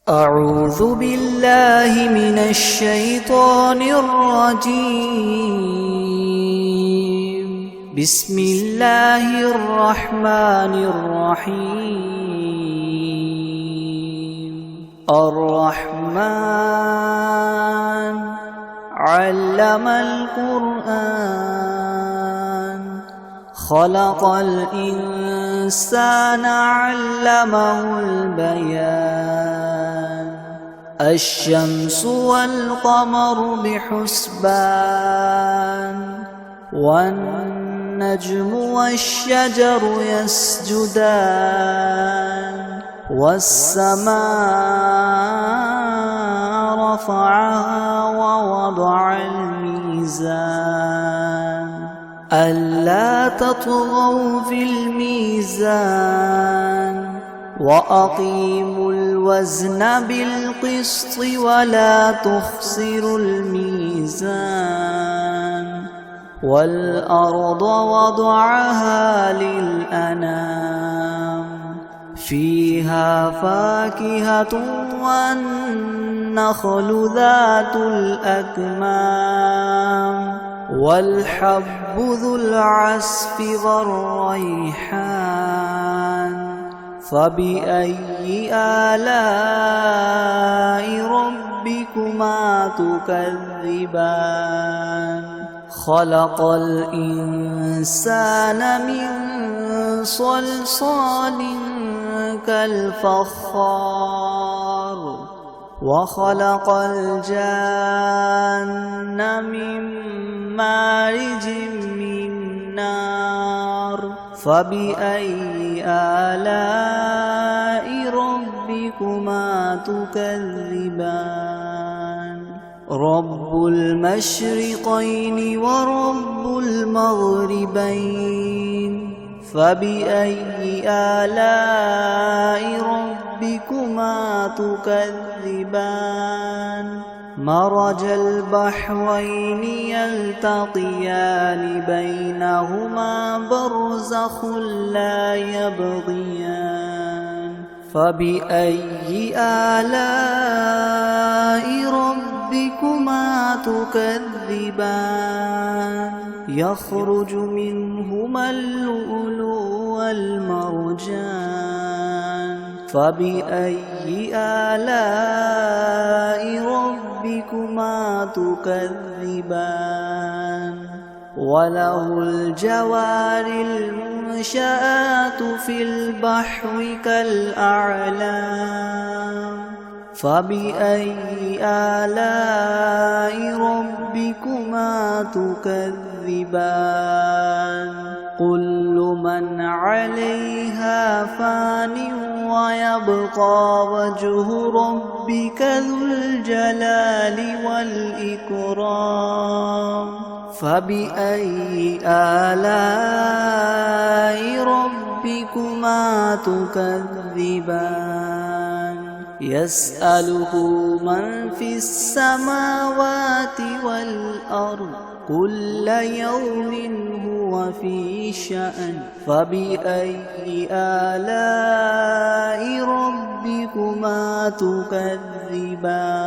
أعوذ بالله من الشيطان الرجيم. بسم الله الرحمن الرحيم. الرحمن علم القرآن خلق الإنسان علمه البيان. الشمس والقمر بحسبان والنجم والشجر يسجدان والسماء رفعها ووضع الميزان ألا تطغوا في الميزان وأقيموا الوزن بالقسط ولا تخسروا الميزان والأرض وضعها للأنام فيها فاكهة والنخل ذات الأكمام والحب ذو العصف والريحان. فبأي آلاء ربكما تكذبان. خلق الإنسان من صلصال كالفخار وخلق الجان من مارج من نار. فبأي آلاء ربكما تكذبان. رب المشرقين ورب المغربين. فبأي آلاء ربكما تكذبان. مرج البحرين يلتقيان بينهما برزخ لا يبغيان. فبأي آلاء ربكما تكذبان. يخرج منهما اللؤلؤ والمرجان. فبأي آلاء ربكما تكذبان. وله الجوار المنشآت في البحر كالأعلام. فبأي آلاء ربكما تكذبان. كل من عليها فان ويبقى وجه ربك ذو الجلال والإكرام. فبأي آلاء ربكما تكذبان. يسأله من في السماوات والأرض كل يوم هو في شأن. فبأي آلاء ربكما تكذبان.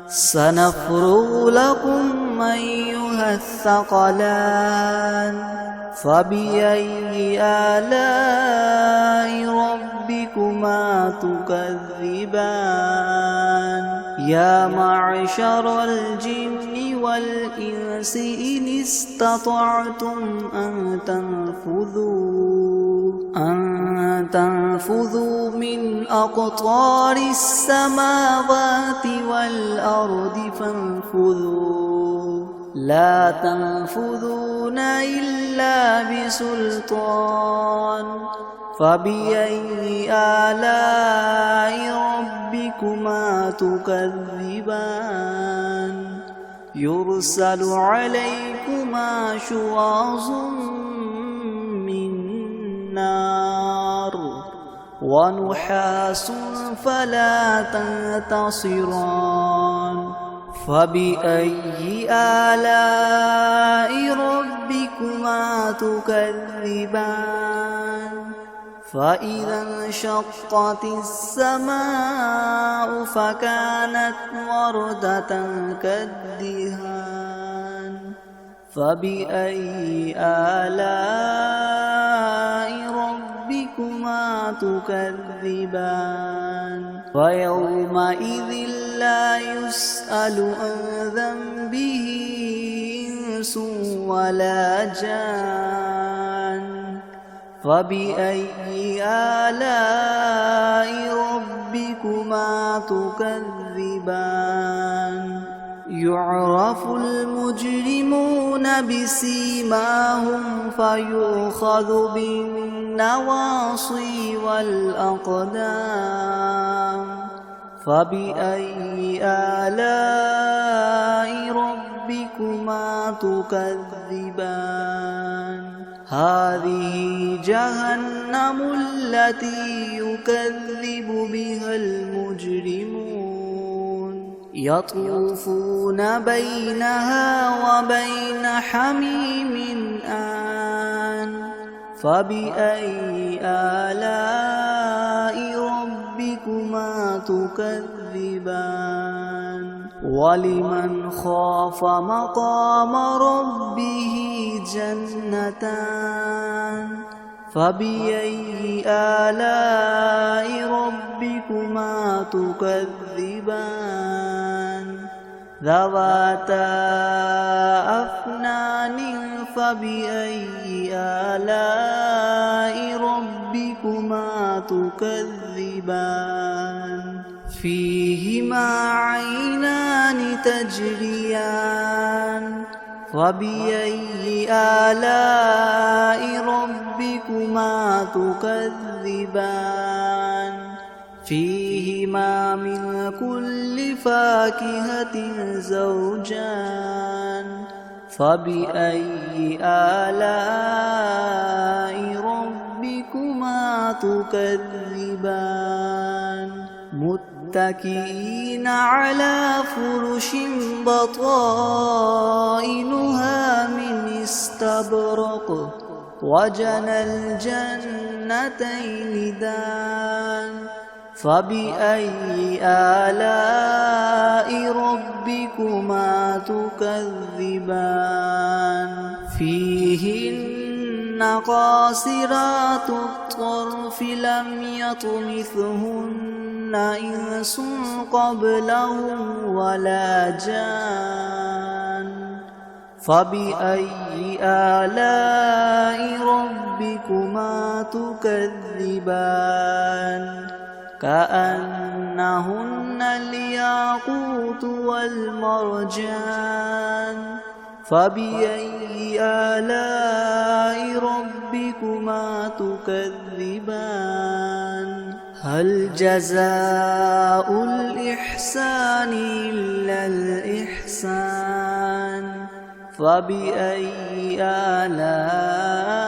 سنفرغ لكم أيها الثقلان. فبأي آلاء ربكما تكذبان. يا معشر الجن والإنس إن استطعتم أن تنفذوا من أقطار السماوات والأرض فانفذوا لا تنفذون إلا بسلطان. فبأي آلاء ربكما تكذبان. يرسل عليكما شواظ من نار ونحاس فلا تنتصران. فبأي آلاء ربكما تكذبان. فإذا انشقت السماء فكانت وردة كالدهان فبأي آلاء ربكما تكذبان ويومئذ لا يسأل عن ذنبه إنس ولا جان فبأي آلاء ربكما تكذبان يعرف المجرمون بسيماهم فيؤخذ بالنواصي والأقدام فبأي آلاء ربكما تكذبان هذه جهنم التي يكذب بها المجرمون يطوفون بينها وبين حميم آن فبأي آلاء ربكما تكذبان ولمن خاف مقام ربه جنتان فبأي آلاء ربكما تكذبان ذواتا أفنان فبأي آلاء ربكما تكذبان فيهما عينان تجريان فبأي آلاء ربكما تكذبان فيهما من كل فاكهة زوجان فبأي آلاء ربكما تكذبان متكئين على فرش بطائنها من استبرق وجنى الجنتين دان فبأي آلاء ربكما تكذبان فيهن قاصرات الطرف لم يطمثهن إنس قبلهم ولا جان فبأي آلاء ربكما تكذبان كأنهن الياقوت والمرجان فبأي آلاء ربكما تكذبان هل جزاء الإحسان إلا الإحسان فبأي آلاء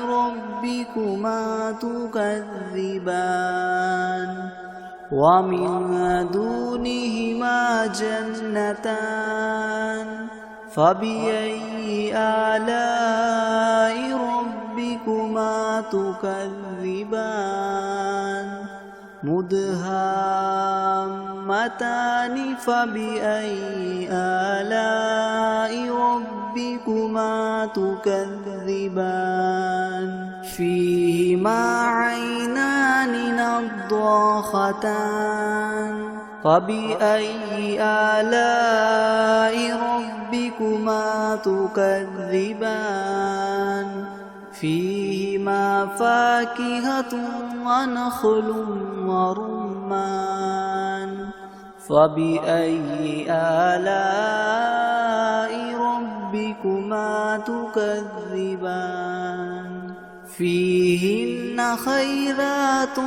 ربكما تكذبان ومن دونهما جنتان فبأي آلاء ربكما تكذبان مدهامتان فبأي آلاء ربكما تكذبان فيهما عينان نضاختان فبأي آلاء ربكما تكذبان فيهما فاكهة ونخل ورمان فبأي آلاء ربكما تكذبان فيهن خيرات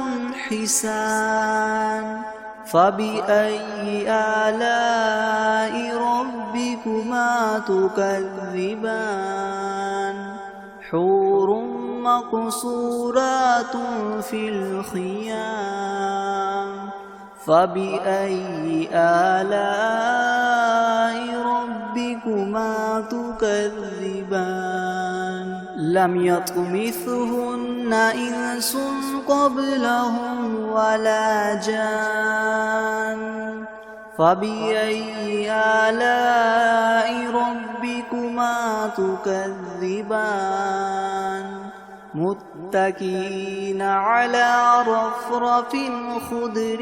حسان فبأي آلاء ربكما تكذبان حور مقصورات في الخيام فبأي آلاء ربكما تكذبان لم يطمثهن إنس قبلهم ولا جان فبأي آلاء ربكما تكذبان متكئين على رفرف خضر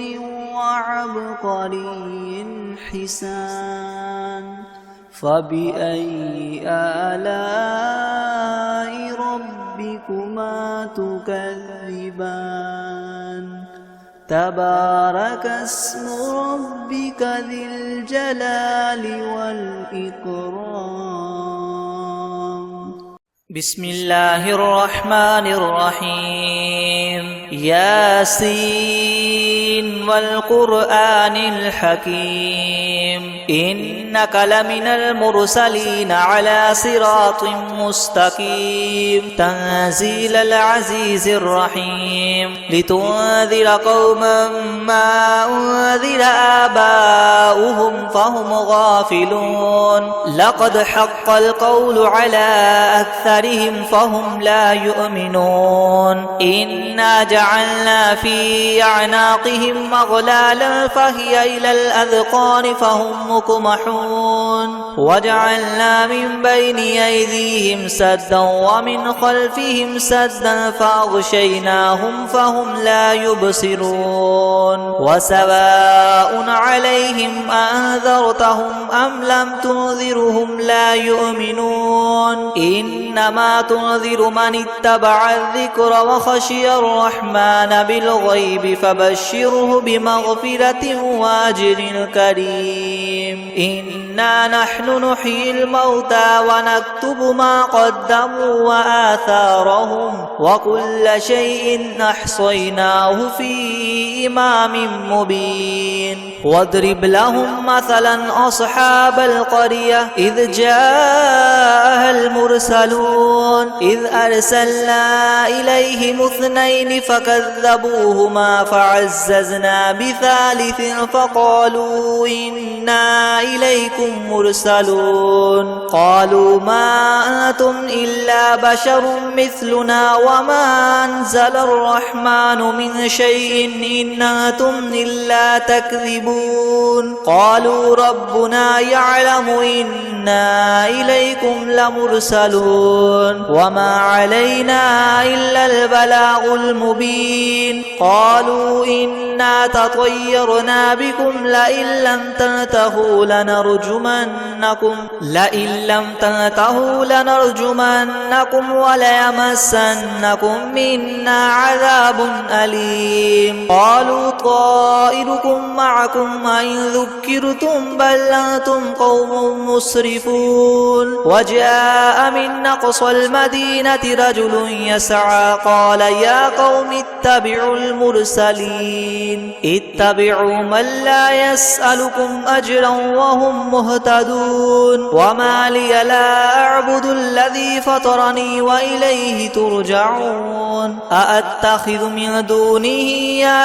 وعبقري حسان فبأي آلاء ربكما تكذبان تبارك اسم ربك ذي الجلال والإكرام. بسم الله الرحمن الرحيم. ياسين والقرآن الحكيم إنك لمن المرسلين على صراط مستقيم تنزيل العزيز الرحيم لتنذر قوما ما أنذر آباؤهم فهم غافلون لقد حق القول على أكثرهم فهم لا يؤمنون إنا جعلنا في أعناقهم أغلالا فهي إلى الأذقان فهم مقمحون وجعلنا من بين أيديهم سدا ومن خلفهم سدا فأغشيناهم فهم لا يبصرون وسواء عليهم أنذرتهم أم لم تنذرهم لا يؤمنون إنما تنذر من اتبع الذكر وخشي الرحمن بالغيب فبشره بمغفرة وأجر كريم إنا نحن نحيي الموتى ونكتب ما قدموا وآثارهم وكل شيء أحصيناه في إمام مبين واضرب لهم مثلا أصحاب القرية إذ جاءها المرسلون إذ أرسلنا إليهم اثنين فكذبوهما فعززنا بثالث فقالوا إنا إليكم مرسلون قالوا ما أنتم إلا بشر مثلنا وما أنزل الرحمن من شيء إن أنتم إلا تكذبون قالوا ربنا يعلم إنا إليكم لمرسلون وما علينا إلا البلاغ المبين قالوا إنا تطيرنا بكم لئن لم تنتهوا لنرجمنكم وليمسنكم منا عذاب أليم قالوا طائركم معكم أئن ذكرتم بل أنتم قوم مسرفون وجاء من أقصى المدينة رجل يسعى قال يا قوم اتبعوا المرسلين اتبعوا من لا يسألكم أجرا وهم مهتدون وما لي لا أعبد الذي فطرني وإليه ترجعون أأتخذ من دونه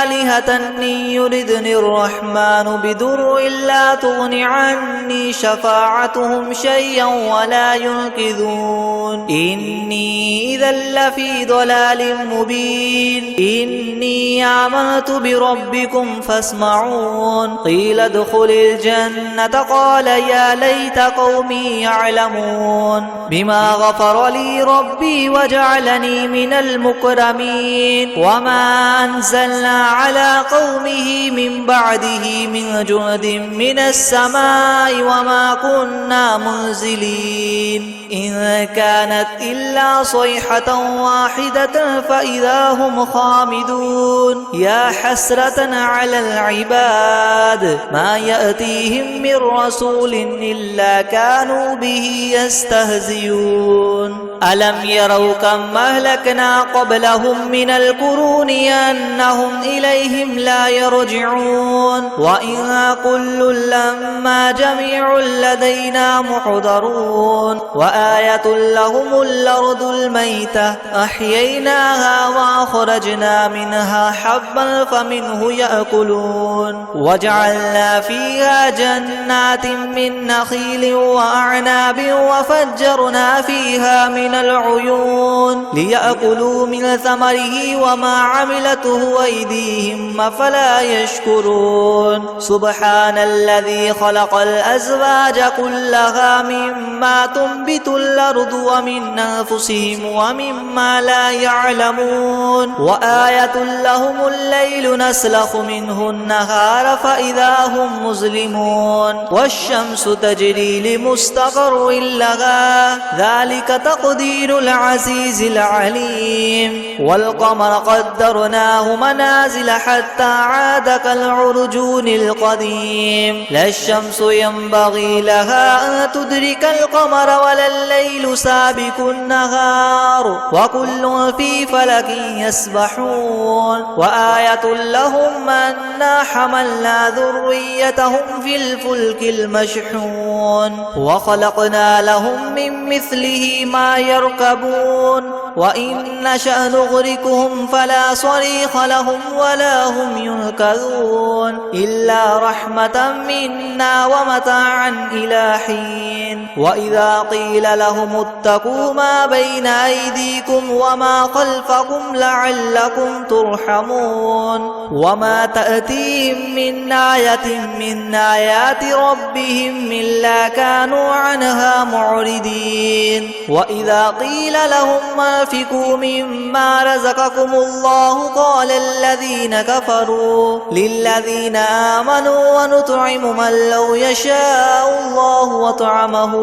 آلهة إن يردني الرحمن بضر لا تغن عني شفاعتهم شيئا ولا ينقذون إني إذا لفي ضلال مبين إني آمنت بربكم فاسمعون قيل ادخل الجنة قال يا ليت قومي يعلمون بما غفر لي ربي وجعلني من المكرمين وما أنزلنا على قومه من بعده من جند من السماء وما كنا منزلين إن كانت إلا صيحة واحدة فإذا هم خامدون يا حسرة على العباد ما يأتيهم من رسول إلا كانوا به يستهزئون ألم يروا كم أهلكنا قبلهم من القرون أنهم إليهم لا يرجعون وإن كل لما جميع لدينا محضرون وآية لهم الأرض الميتة أحييناها وأخرجنا منها حبا فمنه يأكلون وجعلنا فيها جنات من نخيل وأعناب وفجرنا فيها من من العيون ليأكلوا من ثمره وما عملته أيديهم أفلا يشكرون سبحان الذي خلق الأزواج كلها مما تنبت الأرض ومن أنفسهم ومما لا يعلمون وآية لهم الليل نسلخ منه النهار فإذا هم مظلمون والشمس تجري لمستقر لها ذلك تقدير العزيز العليم والقمر قدرناه منازل حتى عاد كالعرجون القديم لا الشمس ينبغي لها أن تدرك القمر ولا الليل سابق النهار وكل في فلك يسبحون وآية لهم أنا حملنا ذريتهم في الفلك المشحون وخلقنا لهم من مثله ما يركبون وإن نشأ نغرقهم فلا صريخ لهم ولا هم ينقذون إلا رحمة منا ومتاعا إلى حين وإذا قيل لهم اتقوا ما بين أيديكم وما خلفكم لعلكم ترحمون وما تأتيهم من آية من آيات ربهم إلا كانوا عنها معرضين وإذا قيل لهم أنفقوا مما رزقكم الله قال الذين كفروا للذين آمنوا ونطعم من لو يشاء الله وطعمه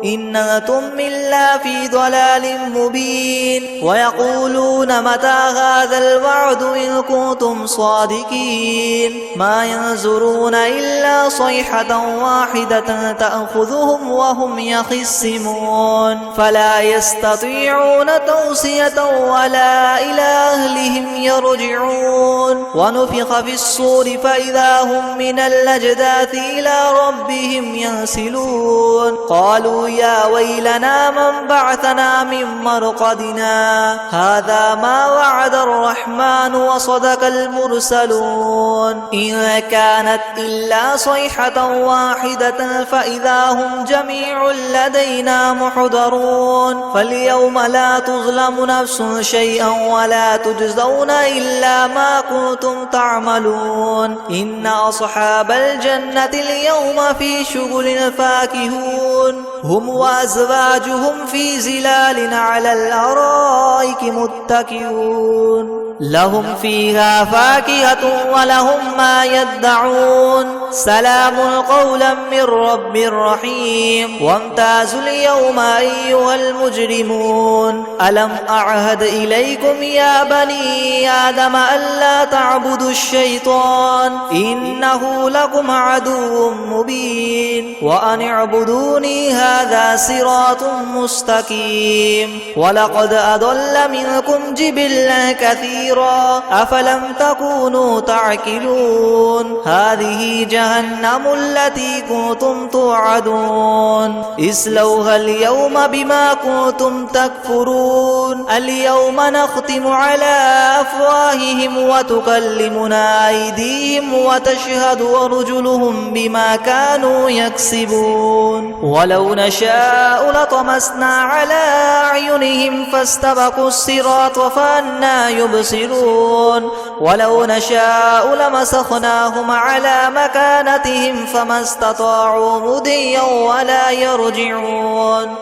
إن أنتم إلا في ضلال مبين ويقولون متى هذا الوعد إن كنتم صادقين ما ينظرون إلا صيحة واحدة تأخذهم وهم يخصمون فلا يستطيعون توصية ولا إلى أهلهم يرجعون ونفخ في الصور فإذا هم من الأجداث إلى ربهم ينسلون قالوا يا ويلنا من بعثنا من مرقدنا هذا ما وعد الرحمن وصدق المرسلون إن كانت إلا صيحة واحدة فإذا هم جميع لدينا محضرون فاليوم لا تظلم نفس شيئا ولا تجزون إلا ما كنتم تعملون إن أصحاب الجنة اليوم في شغل فاكهون هم وأزواجهم في زلال على الأرائك متكئون لهم فيها فاكهة ولهم ما يدعون سلام قولا من رب رحيم وامتازوا اليوم أيها المجرمون ألم أعهد إليكم يا بني آدم ألا تعبدوا الشيطان إنه لكم عدو مبين وأن اعبدوني هذا صراط مستقيم ولقد أضل منكم جبلا كثيرا أفلم تكونوا تعقلون هذه جهنم التي كنتم توعدون اصلوها اليوم بما كنتم تكفرون اليوم نختم على أفواههم وتكلمنا أيديهم وتشهد أرجلهم بما كانوا يكسبون ولو نشاء لطمسنا على أعينهم فاستبقوا الصراط فأنى يبصرون ولو نشاء لمسخناهم على مكانتهم فما استطاعوا مضيا ولا يرجعون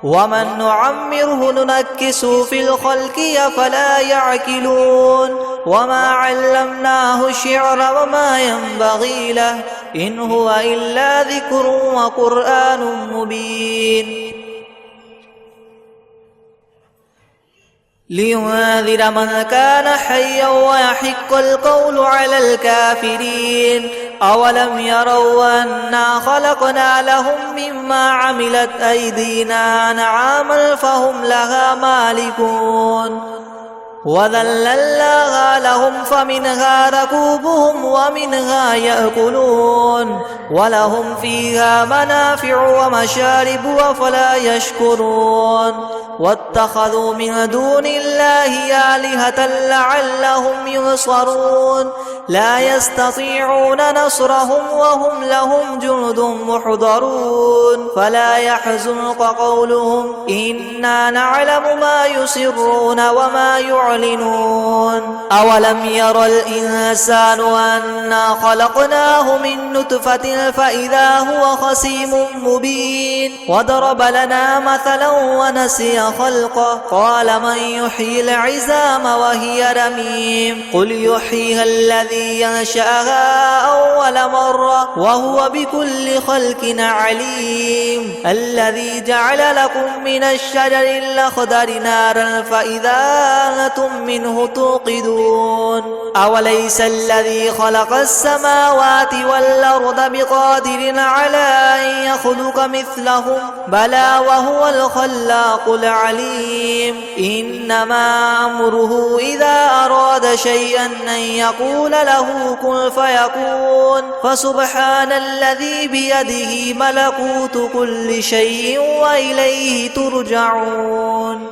ومن نعمره ننكسه في الخلق أفلا يعقلون وما علمناه الشعر وما ينبغي له إن هو إلا ذكر وقرآن مبين لينذر من كان حيا ويحق القول على الكافرين أولم يروا أنا خلقنا لهم مما عملت أيدينا أنعاما فهم لها مالكون وذللناها لهم فمنها ركوبهم ومنها يأكلون ولهم فيها منافع ومشارب أفلا يشكرون واتخذوا من دون الله آلهة لعلهم ينصرون لا يستطيعون نصرهم وهم لهم جند محضرون فلا يحزنك قولهم إنا نعلم ما يسرون وما يعلنون أولم ير الإنسان أنا خلقناه من نطفة فإذا هو خصيم مبين وضرب لنا مثلا ونسي خلقه قال من يحيي العظام وهي رميم قل يحييها الذي ينشأها أول مرة وهو بكل خلق عليم الذي جعل لكم من الشجر الأخضر نارا فإذا أنتم منه توقدون أوليس الذي خلق السماوات والأرض بقادر على أن يخلق مثلهم بلى وهو الخلاق العليم إنما أمره إذا أراد شيئا أن يقول له كن فيكون فسبحان الذي بيده ملكوت كل شيء وإليه ترجعون.